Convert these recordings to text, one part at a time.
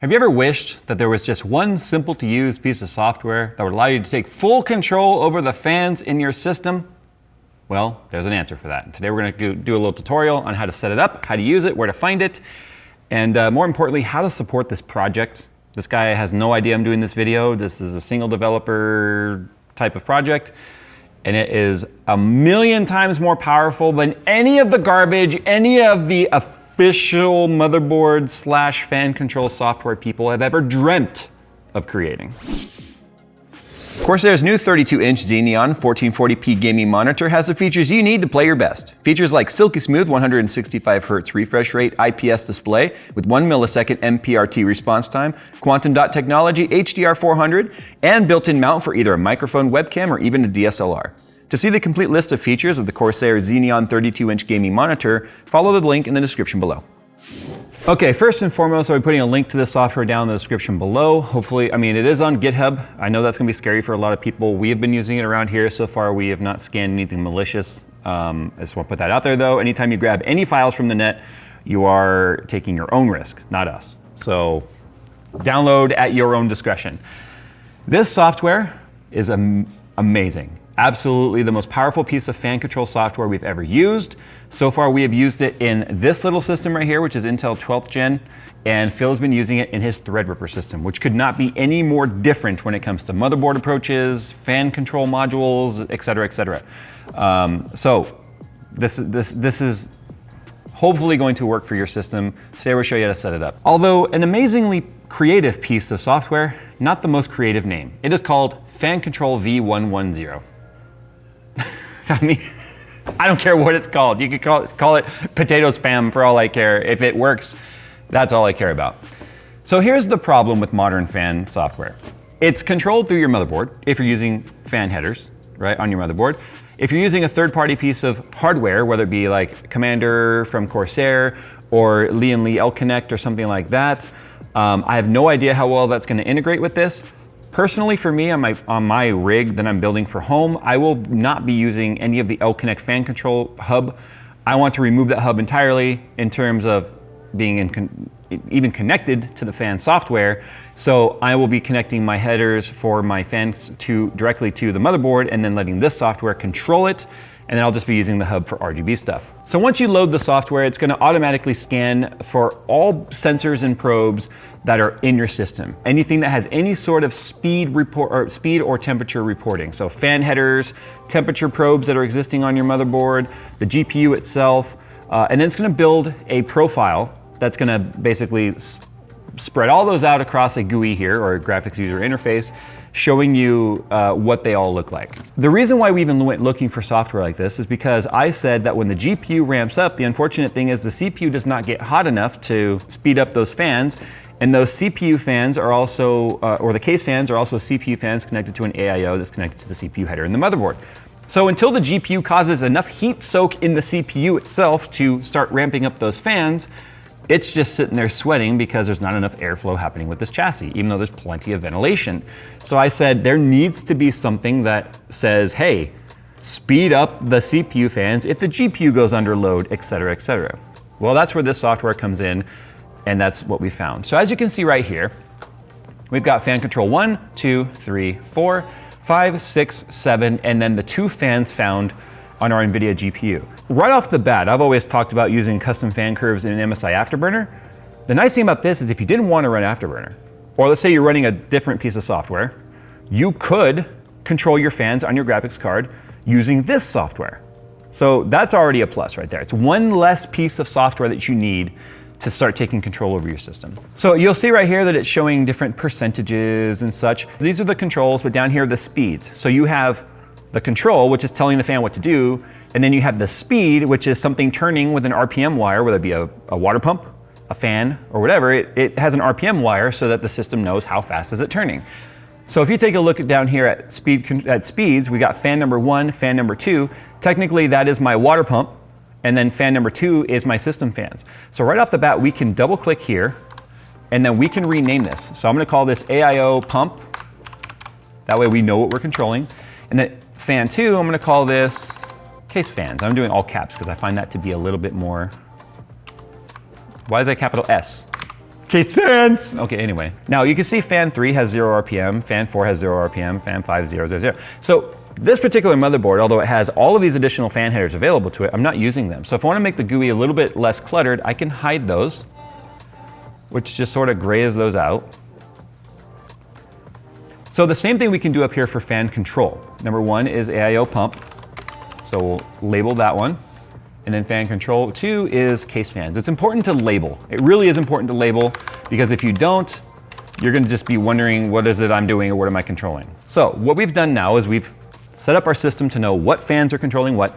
Have you ever wished that there was just one simple to use piece of software that would allow you to take full control over the fans in your system? Well, there's an answer for that. And today we're going to do a little tutorial on how to set it up, how to use it, where to find it, and more importantly, how to support this project. This guy has no idea I'm doing this video. This is a single developer type of project, and it is 1,000,000 times more powerful than any of the garbage, any of the official motherboard / fan control software people have ever dreamt of creating. Corsair's new 32-inch Xenon 1440p gaming monitor has the features you need to play your best. Features like silky smooth 165Hz refresh rate IPS display with 1 millisecond MPRT response time, quantum dot technology HDR 400, and built-in mount for either a microphone, webcam, or even a DSLR. To see the complete list of features of the Corsair Xenon 32-inch gaming monitor, follow the link in the description below. Okay, first and foremost, I'll be putting a link to this software down in the description below. Hopefully, it is on GitHub. I know that's gonna be scary for a lot of people. We have been using it around here. So far, we have not scanned anything malicious. I just wanna put that out there though. Anytime you grab any files from the net, you are taking your own risk, not us. So download at your own discretion. This software is amazing. Absolutely the most powerful piece of fan control software we've ever used. So far we have used it in this little system right here, which is Intel 12th gen, and Phil has been using it in his Threadripper system, which could not be any more different when it comes to motherboard approaches, fan control modules, et cetera, et cetera. So this is hopefully going to work for your system. Today we'll show you how to set it up. Although an amazingly creative piece of software, not the most creative name. It is called Fan Control V110. I don't care what it's called. You could call it potato spam for all I care. If it works, that's all I care about. So here's the problem with modern fan software. It's controlled through your motherboard if you're using fan headers, right, on your motherboard. If you're using a third-party piece of hardware, whether it be like Commander from Corsair or Lee & Lee L-Connect or something like that, I have no idea how well that's gonna integrate with this. Personally, for me, on my rig that I'm building for home, I will not be using any of the L-Connect fan control hub. I want to remove that hub entirely in terms of being even connected to the fan software. So I will be connecting my headers for my fans directly to the motherboard and then letting this software control it. And then I'll just be using the hub for RGB stuff. So once you load the software, it's gonna automatically scan for all sensors and probes that are in your system. Anything that has any sort of speed or temperature reporting. So fan headers, temperature probes that are existing on your motherboard, the GPU itself, and then it's gonna build a profile that's gonna basically spread all those out across a GUI here, or a graphics user interface, showing you what they all look like. The reason why we even went looking for software like this is because I said that when the GPU ramps up, the unfortunate thing is the CPU does not get hot enough to speed up those fans, and those CPU fans are also, or the case fans are also CPU fans connected to an AIO that's connected to the CPU header in the motherboard. So until the GPU causes enough heat soak in the CPU itself to start ramping up those fans, it's just sitting there sweating because there's not enough airflow happening with this chassis, even though there's plenty of ventilation. So I said there needs to be something that says, hey, speed up the CPU fans if the GPU goes under load, et cetera, et cetera. Well, that's where this software comes in, and that's what we found. So as you can see right here, we've got fan control 1, 2, 3, 4, 5, 6, 7, and then the 2 fans found on our NVIDIA GPU. Right off the bat, I've always talked about using custom fan curves in an MSI Afterburner. The nice thing about this is if you didn't want to run Afterburner, or let's say you're running a different piece of software, you could control your fans on your graphics card using this software. So that's already a plus right there. It's one less piece of software that you need to start taking control over your system. So you'll see right here that it's showing different percentages and such. These are the controls, but down here are the speeds. So you have the control, which is telling the fan what to do, and then you have the speed, which is something turning with an RPM wire, whether it be a water pump, a fan, or whatever. It has an RPM wire so that the system knows how fast is it turning. So if you take a look down here at speeds, we got fan number 1, fan number 2. Technically that is my water pump, and then fan number 2 is my system fans. So right off the bat, we can double click here, and then we can rename this. So I'm gonna call this AIO pump. That way we know what we're controlling. And then fan 2, I'm gonna call this case fans. I'm doing all caps because I find that to be a little bit more, why is that capital S? Case fans. Okay, anyway. Now you can see fan 3 has 0 RPM, fan 4 has 0 RPM, fan 5 0, 0, 0. So this particular motherboard, although it has all of these additional fan headers available to it, I'm not using them. So if I want to make the GUI a little bit less cluttered, I can hide those, which just sort of grays those out. So the same thing we can do up here for fan control. Number 1 is AIO pump. So we'll label that one. And then fan control 2 is case fans. It's important to label. It really is important to label, because if you don't, you're gonna just be wondering, what is it I'm doing or what am I controlling? So what we've done now is we've set up our system to know what fans are controlling what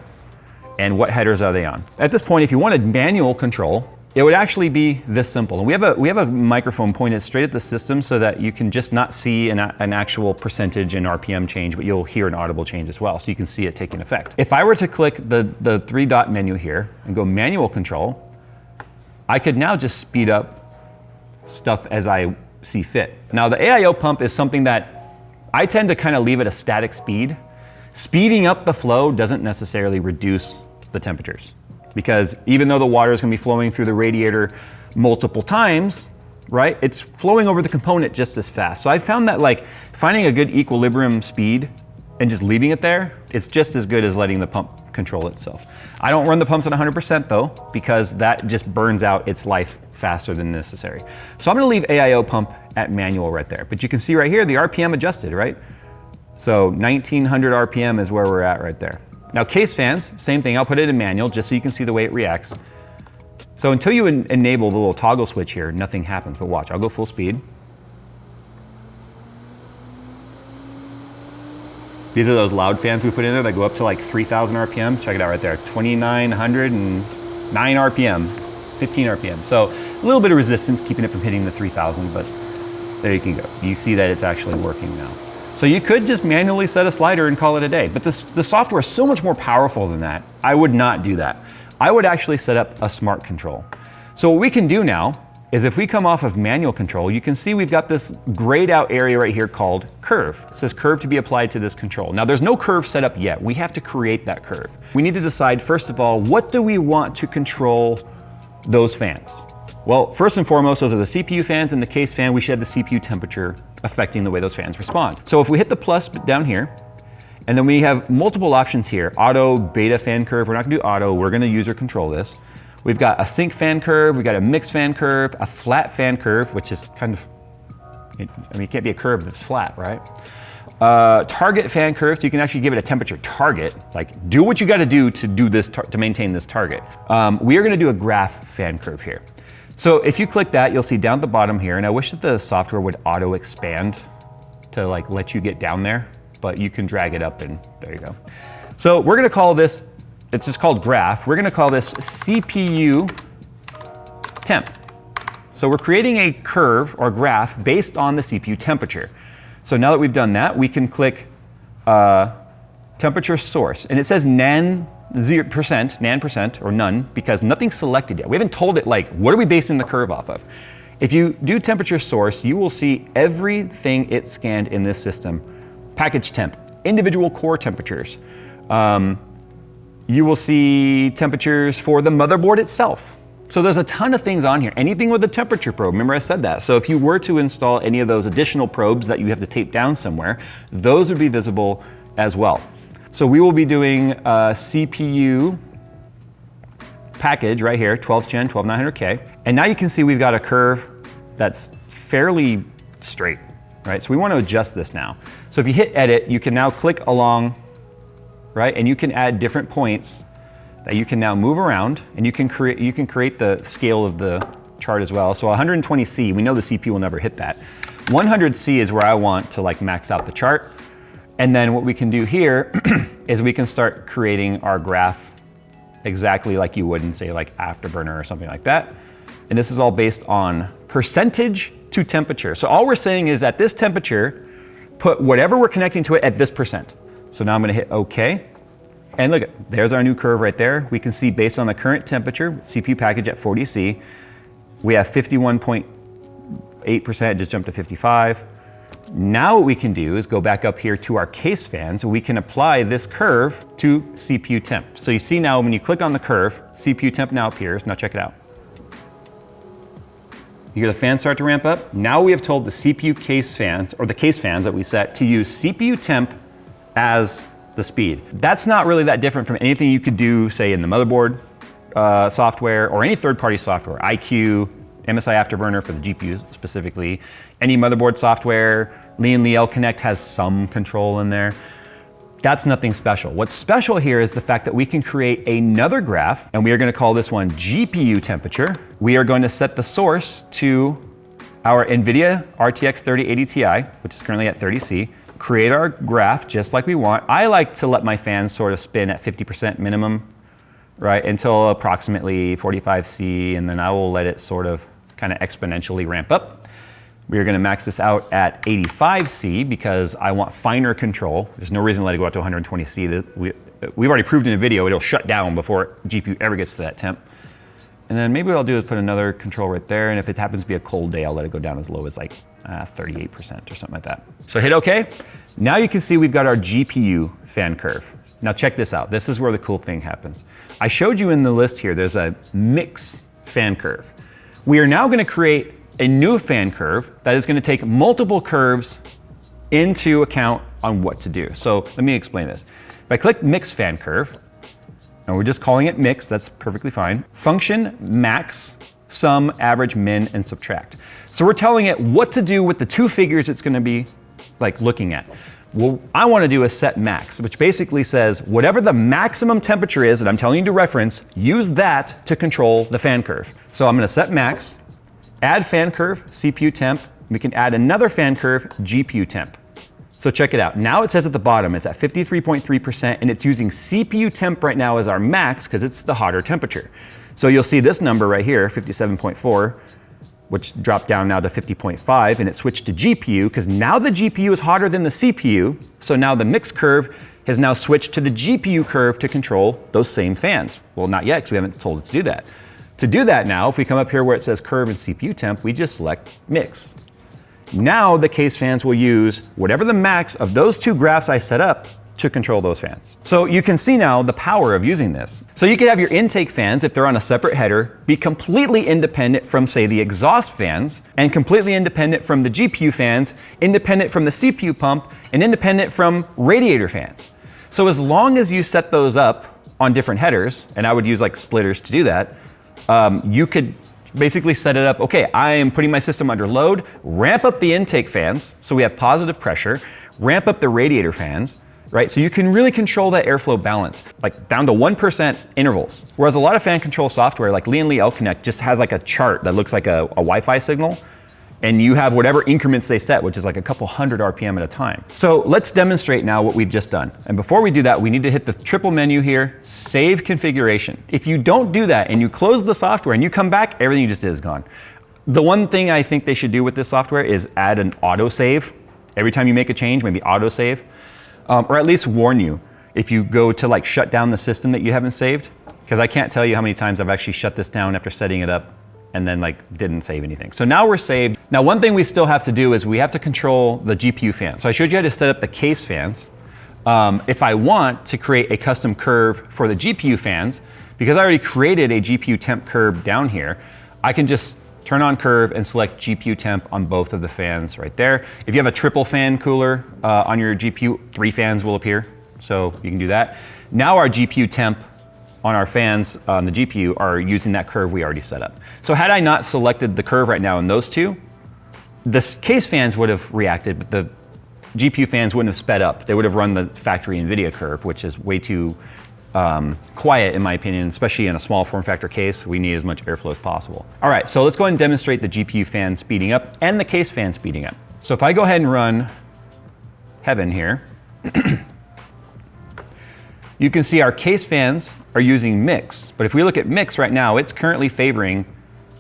and what headers are they on. At this point, if you wanted manual control, it would actually be this simple. And we have a microphone pointed straight at the system so that you can just not see an actual percentage in RPM change, but you'll hear an audible change as well, so you can see it taking effect. If I were to click the 3-dot menu here and go manual control, I could now just speed up stuff as I see fit. Now the AIO pump is something that I tend to kind of leave at a static speed. Speeding up the flow doesn't necessarily reduce the temperatures, because even though the water is going to be flowing through the radiator multiple times, right, it's flowing over the component just as fast. So I found that like finding a good equilibrium speed and just leaving it there is just as good as letting the pump control itself. I don't run the pumps at 100% though, because that just burns out its life faster than necessary. So I'm going to leave AIO pump at manual right there. But you can see right here the RPM adjusted, right? So 1900 RPM is where we're at right there. Now case fans, same thing, I'll put it in manual just so you can see the way it reacts. So until you enable the little toggle switch here, nothing happens, but watch, I'll go full speed. These are those loud fans we put in there that go up to like 3000 RPM. Check it out right there, 2909 RPM, 15 RPM. So a little bit of resistance keeping it from hitting the 3000, but there you can go. You see that it's actually working now. So you could just manually set a slider and call it a day, but the software is so much more powerful than that. I would not do that. I would actually set up a smart control. So what we can do now is if we come off of manual control, you can see we've got this grayed out area right here called curve. It says curve to be applied to this control. Now there's no curve set up yet. We have to create that curve. We need to decide, first of all, what do we want to control those fans? Well, first and foremost, those are the CPU fans and the case fan. We should have the CPU temperature affecting the way those fans respond. So if we hit the plus down here, and then we have multiple options here, auto, beta fan curve. We're not gonna do auto, we're gonna user control this. We've got a sync fan curve, we've got a mixed fan curve, a flat fan curve, which is kind of, I mean, it can't be a curve if it's flat, right? Target fan curve, so you can actually give it a temperature target, like do what you gotta do to do this, to maintain this target. We are gonna do a graph fan curve here. So if you click that, you'll see down at the bottom here, and I wish that the software would auto expand to like let you get down there, but you can drag it up and there you go. So we're gonna call this, it's just called graph. We're gonna call this CPU temp. So we're creating a curve or graph based on the CPU temperature. So now that we've done that, we can click temperature source, and it says nan 0%, or none, because nothing's selected yet. We haven't told it like, what are we basing the curve off of? If you do temperature source, you will see everything it scanned in this system. Package temp, individual core temperatures. You will see temperatures for the motherboard itself. So there's a ton of things on here. Anything with a temperature probe, remember I said that. So if you were to install any of those additional probes that you have to tape down somewhere, those would be visible as well. So we will be doing a CPU package right here, 12th gen, 12900K. And now you can see we've got a curve that's fairly straight, right? So we want to adjust this now. So if you hit edit, you can now click along, right? And you can add different points that you can now move around, and you can create the scale of the chart as well. So 120C, we know the CPU will never hit that. 100C is where I want to like max out the chart. And then what we can do here is we can start creating our graph exactly like you would in say like Afterburner or something like that. And this is all based on percentage to temperature. So all we're saying is at this temperature, put whatever we're connecting to it at this percent. So now I'm gonna hit OK. And look, there's our new curve right there. We can see based on the current temperature, CPU package at 40C, we have 51.8%, just jumped to 55. Now what we can do is go back up here to our case fans, and we can apply this curve to CPU temp. So you see now when you click on the curve, CPU temp now appears. Now check it out. You hear the fans start to ramp up. Now we have told the CPU case fans, or the case fans that we set, to use CPU temp as the speed. That's not really that different from anything you could do, say, in the motherboard software or any third-party software, IQ, MSI Afterburner for the GPU specifically, any motherboard software, Li Connect has some control in there. That's nothing special. What's special here is the fact that we can create another graph, and we are gonna call this one GPU temperature. We are going to set the source to our NVIDIA RTX 3080 Ti, which is currently at 30C, create our graph just like we want. I like to let my fans sort of spin at 50% minimum, right, until approximately 45C, and then I will let it sort of kind of exponentially ramp up. We are gonna max this out at 85C because I want finer control. There's no reason to let it go out to 120C. We've already proved in a video it'll shut down before GPU ever gets to that temp. And then maybe what I'll do is put another control right there, and if it happens to be a cold day, I'll let it go down as low as like 38% or something like that. So hit OK. Now you can see we've got our GPU fan curve. Now check this out. This is where the cool thing happens. I showed you in the list here, there's a mix fan curve. We are now gonna create a new fan curve that is going to take multiple curves into account on what to do. So let me explain this. If I click mix fan curve, and we're just calling it mix, that's perfectly fine. Function max, sum, average, min, and subtract. So we're telling it what to do with the two figures it's going to be like looking at. What I want to do is set max, which basically says whatever the maximum temperature is that I'm telling you to reference, use that to control the fan curve. So I'm going to set max. Add fan curve, CPU temp. We can add another fan curve, GPU temp. So check it out. Now it says at the bottom, it's at 53.3%, and it's using CPU temp right now as our max because it's the hotter temperature. So you'll see this number right here, 57.4, which dropped down now to 50.5, and it switched to GPU because now the GPU is hotter than the CPU. So now the mix curve has now switched to the GPU curve to control those same fans. Well, not yet because we haven't told it to do that. To do that now, if we come up here where it says curve and CPU temp, we just select mix. Now the case fans will use whatever the max of those two graphs I set up to control those fans. So you can see now the power of using this. So you could have your intake fans, if they're on a separate header, be completely independent from, say, the exhaust fans, and completely independent from the GPU fans, independent from the CPU pump, and independent from radiator fans. So as long as you set those up on different headers, and I would use like splitters to do that, you could basically set it up, okay, I am putting my system under load, ramp up the intake fans so we have positive pressure, ramp up the radiator fans, right? So you can really control that airflow balance, like down to 1% intervals. Whereas a lot of fan control software like Li Connect just has like a chart that looks like a Wi-Fi signal, and you have whatever increments they set, which is like a couple hundred RPM at a time. So let's demonstrate now what we've just done. And before we do that, we need to hit the triple menu here, save configuration. If you don't do that and you close the software and you come back, everything you just did is gone. The one thing I think they should do with this software is add an autosave. Every time you make a change, maybe autosave, or at least warn you if you go to like shut down the system that you haven't saved, because I can't tell you how many times I've actually shut this down after setting it up and then like didn't save anything. So now we're saved. Now one thing we still have to do is we have to control the GPU fan. So I showed you how to set up the case fans. If I want to create a custom curve for the GPU fans, because I already created a GPU temp curve down here, I can just turn on curve and select GPU temp on both of the fans right there. If you have a triple fan cooler on your GPU, 3 fans will appear. So you can do that. Now our GPU temp on our fans on the GPU are using that curve we already set up. So had I not selected the curve right now in those two, the case fans would have reacted, but the GPU fans wouldn't have sped up. They would have run the factory NVIDIA curve, which is way too quiet in my opinion, especially in a small form factor case. We need as much airflow as possible. All right, so let's go ahead and demonstrate the GPU fan speeding up and the case fan speeding up. So if I go ahead and run Heaven here, you can see our case fans are using mix, but if we look at mix right now, it's currently favoring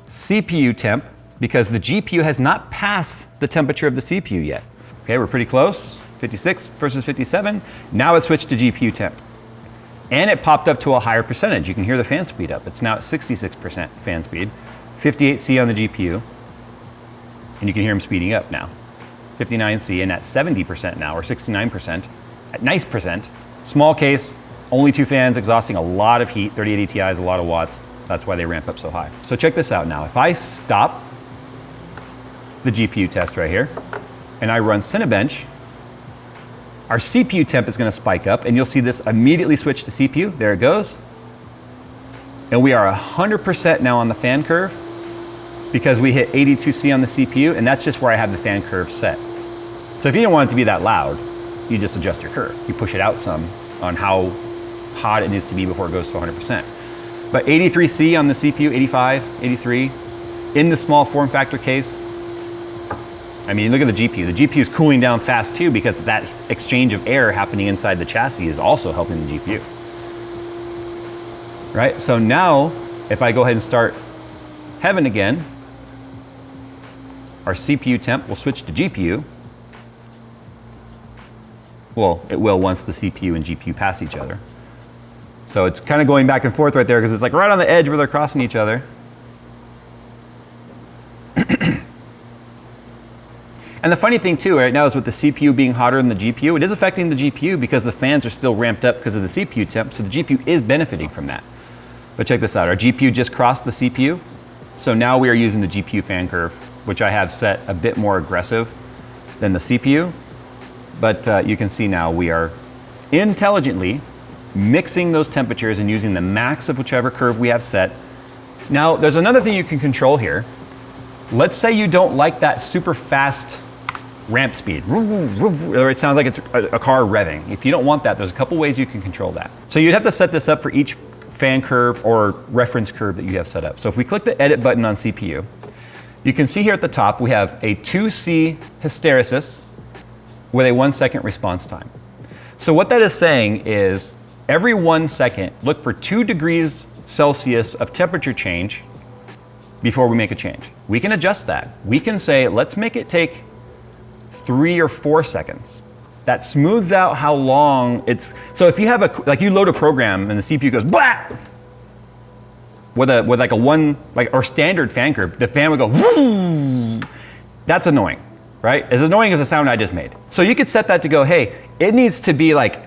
CPU temp because the GPU has not passed the temperature of the CPU yet. Okay, we're pretty close, 56 versus 57. Now it's switched to GPU temp. And it popped up to a higher percentage. You can hear the fan speed up. It's now at 66% fan speed, 58C on the GPU, and you can hear them speeding up now. 59C and at 70% now, or 69%, at nice percent. Small case, only 2 fans exhausting a lot of heat. 3080 Ti is a lot of watts. That's why they ramp up so high. So check this out now. If I stop the GPU test right here, and I run Cinebench, our CPU temp is going to spike up, and you'll see this immediately switch to CPU. There it goes. And we are 100% now on the fan curve because we hit 82C on the CPU, and that's just where I have the fan curve set. So if you don't want it to be that loud, you just adjust your curve. You push it out some on how hot it needs to be before it goes to 100%. But 83C on the CPU, 85, 83. In the small form factor case, I mean, look at the GPU. The GPU is cooling down fast too because that exchange of air happening inside the chassis is also helping the GPU. Right? So now, if I go ahead and start Heaven again, our CPU temp will switch to GPU. Well, it will once the CPU and GPU pass each other. So it's kind of going back and forth right there because it's like right on the edge where they're crossing each other. And the funny thing too right now is with the CPU being hotter than the GPU, it is affecting the GPU because the fans are still ramped up because of the CPU temp, so the GPU is benefiting from that. But check this out, our GPU just crossed the CPU, so now we are using the GPU fan curve, which I have set a bit more aggressive than the CPU. But you can see now we are intelligently mixing those temperatures and using the max of whichever curve we have set. Now, there's another thing you can control here. Let's say you don't like that super fast ramp speed, or it sounds like it's a car revving. If you don't want that, there's a couple ways you can control that. So you'd have to set this up for each fan curve or reference curve that you have set up. So if we click the edit button on CPU, you can see here at the top we have a 2C hysteresis with a 1 second response time. So what that is saying is every 1 second, look for 2 degrees Celsius of temperature change before we make a change. We can adjust that. We can say, let's make it take 3 or 4 seconds. That smooths out how long it's, so if you have like you load a program and the CPU goes blah, with like a one, like, or standard fan curve, the fan would go woo. That's annoying, right? As annoying as the sound I just made. So you could set that to go, hey, it needs to be like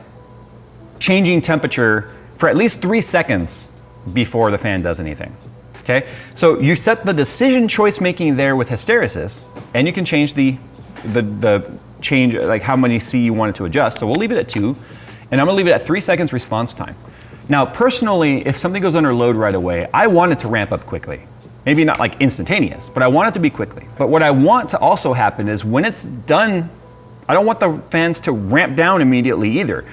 changing temperature for at least 3 seconds before the fan does anything. Okay, so you set the decision choice making there with hysteresis, and you can change the change, like how many C you want it to adjust. So we'll leave it at 2, and I'm gonna leave it at 3 seconds response time. Now, personally, if something goes under load right away, I want it to ramp up quickly. Maybe not like instantaneous, but I want it to be quickly. But what I want to also happen is when it's done, I don't want the fans to ramp down immediately either.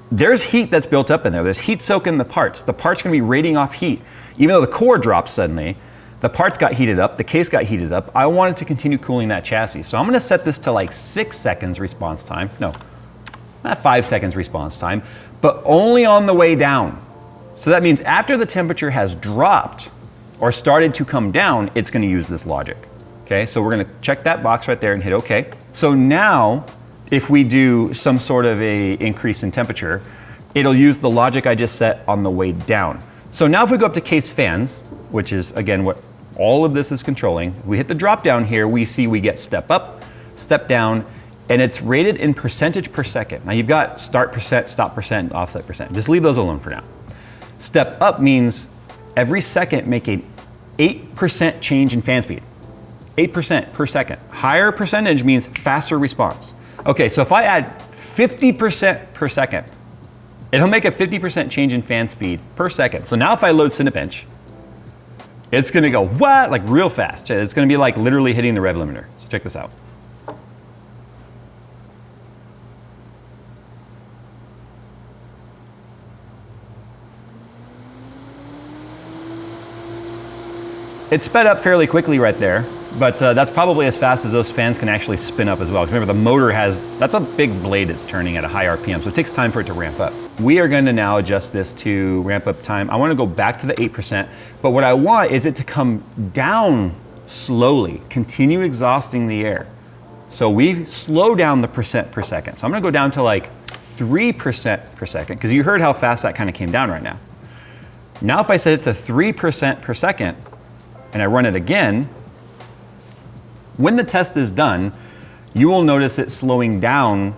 There's heat that's built up in there. There's heat soak in the parts. The part's gonna be radiating off heat. Even though the core drops suddenly, the parts got heated up, the case got heated up, I want it to continue cooling that chassis. So I'm gonna set this to like 6 seconds response time. No, not 5 seconds response time, but only on the way down. So that means after the temperature has dropped or started to come down, it's gonna use this logic. Okay, so we're gonna check that box right there and hit okay. So now, if we do some sort of a increase in temperature, it'll use the logic I just set on the way down. So now if we go up to case fans, which is again what all of this is controlling, we hit the drop down here, we see we get step up, step down, and it's rated in percentage per second. Now you've got start percent, stop percent, offset percent. Just leave those alone for now. Step up means every second make an 8% change in fan speed. 8% per second. Higher percentage means faster response. Okay, so if I add 50% per second, it'll make a 50% change in fan speed per second. So now if I load Cinebench, it's gonna go what? Like real fast. It's gonna be like literally hitting the rev limiter. So check this out. It sped up fairly quickly right there, but that's probably as fast as those fans can actually spin up as well. Remember, the motor that's a big blade it's turning at a high RPM, so it takes time for it to ramp up. We are going to now adjust this to ramp up time. I want to go back to the 8%, but what I want is it to come down slowly, continue exhausting the air. So we slow down the percent per second. So I'm going to go down to like 3% per second, because you heard how fast that kind of came down right now. Now if I set it to 3% per second, and I run it again, when the test is done, you will notice it slowing down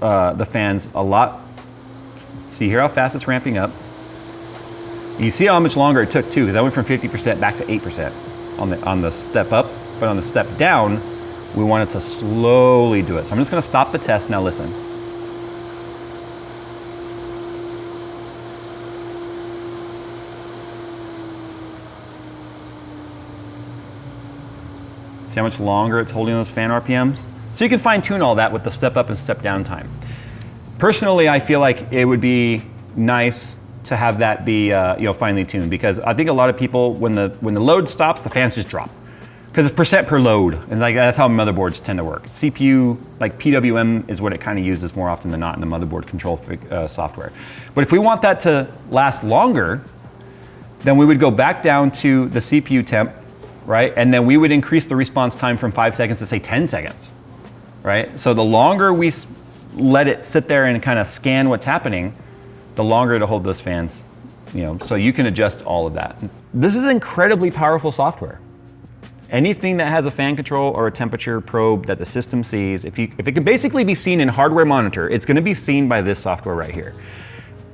the fans a lot. See here how fast it's ramping up. You see how much longer it took too, because I went from 50% back to 8% on the step up. but on the step down, we want it to slowly do it. So I'm just gonna stop the test, now listen. See how much longer it's holding those fan RPMs? So you can fine tune all that with the step up and step down time. Personally, I feel like it would be nice to have that be finely tuned, because I think a lot of people, when the load stops, the fans just drop. Because it's percent per load, and like that's how motherboards tend to work. CPU, like PWM is what it kind of uses more often than not in the motherboard control software. But if we want that to last longer, then we would go back down to the CPU temp, right? And then we would increase the response time from 5 seconds to say 10 seconds, right? So the longer we let it sit there and kind of scan what's happening, the longer it'll hold those fans, so you can adjust all of that. This is incredibly powerful software. Anything that has a fan control or a temperature probe that the system sees, if it can basically be seen in hardware monitor, it's gonna be seen by this software right here.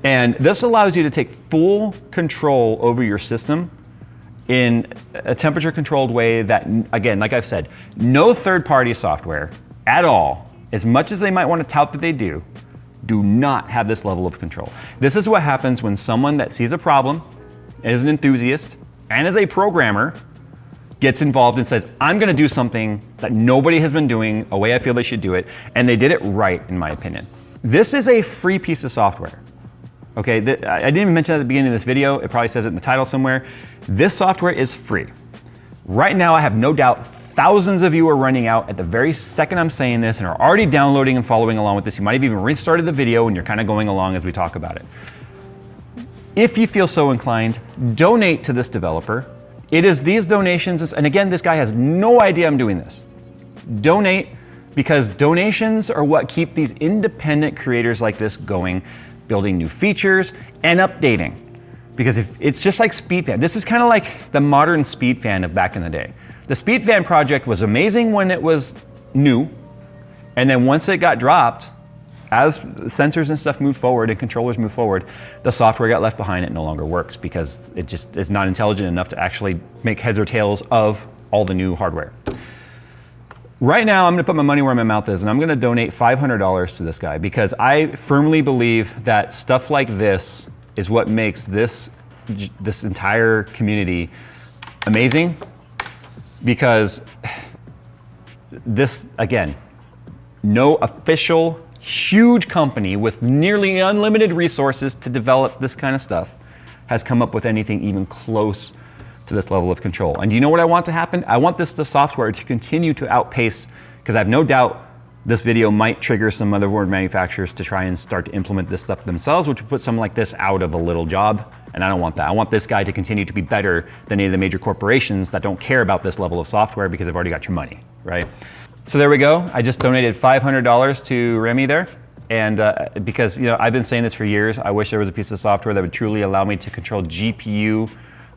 And this allows you to take full control over your system in a temperature controlled way that, again, like I've said, no third-party software at all, as much as they might want to tout that they do not have this level of control. This is what happens when someone that sees a problem, is an enthusiast, and is a programmer, gets involved and says, I'm gonna do something that nobody has been doing, a way I feel they should do it, and they did it right, in my opinion. This is a free piece of software. Okay, I didn't even mention that at the beginning of this video, it probably says it in the title somewhere. This software is free. Right now, I have no doubt thousands of you are running out at the very second I'm saying this and are already downloading and following along with this. You might have even restarted the video and you're kind of going along as we talk about it. If you feel so inclined, donate to this developer. It is these donations, and again, this guy has no idea I'm doing this. Donate, because donations are what keep these independent creators like this going, building new features and updating. Because if it's just like SpeedFan. This is kind of like the modern SpeedFan of back in the day. The SpeedFan project was amazing when it was new, and then once it got dropped, as sensors and stuff moved forward and controllers moved forward, the software got left behind. It no longer works because it just is not intelligent enough to actually make heads or tails of all the new hardware. Right now, I'm gonna put my money where my mouth is, and I'm gonna donate $500 to this guy, because I firmly believe that stuff like this is what makes this entire community amazing, because this, again, no official huge company with nearly unlimited resources to develop this kind of stuff has come up with anything even close to this level of control. And do you know what I want to happen? I want the software to continue to outpace, because I have no doubt this video might trigger some motherboard manufacturers to try and start to implement this stuff themselves, which would put something like this out of a little job. And I don't want that. I want this guy to continue to be better than any of the major corporations that don't care about this level of software because they've already got your money, right? So there we go. I just donated $500 to Remy there. And because I've been saying this for years, I wish there was a piece of software that would truly allow me to control GPU,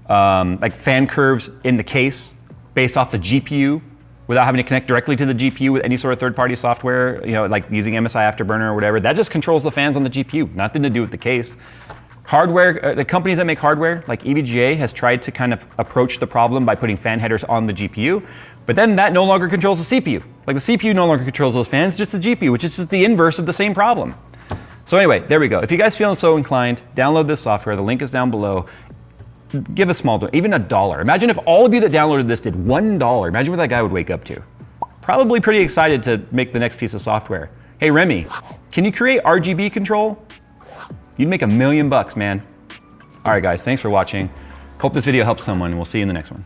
like fan curves in the case based off the GPU without having to connect directly to the GPU with any sort of third-party software, like using MSI Afterburner or whatever. That just controls the fans on the GPU, nothing to do with the case. Hardware, the companies that make hardware, like EVGA, has tried to kind of approach the problem by putting fan headers on the GPU, but then that no longer controls the CPU. Like the CPU no longer controls those fans, just the GPU, which is just the inverse of the same problem. So anyway, there we go. If you guys feeling so inclined, download this software. The link is down below. Give a small donation, even $1. Imagine if all of you that downloaded this did $1. Imagine what that guy would wake up to. Probably pretty excited to make the next piece of software. Hey Remy, can you create RGB control? You'd make $1 million, man. All right guys, thanks for watching. Hope this video helps someone, and we'll see you in the next one.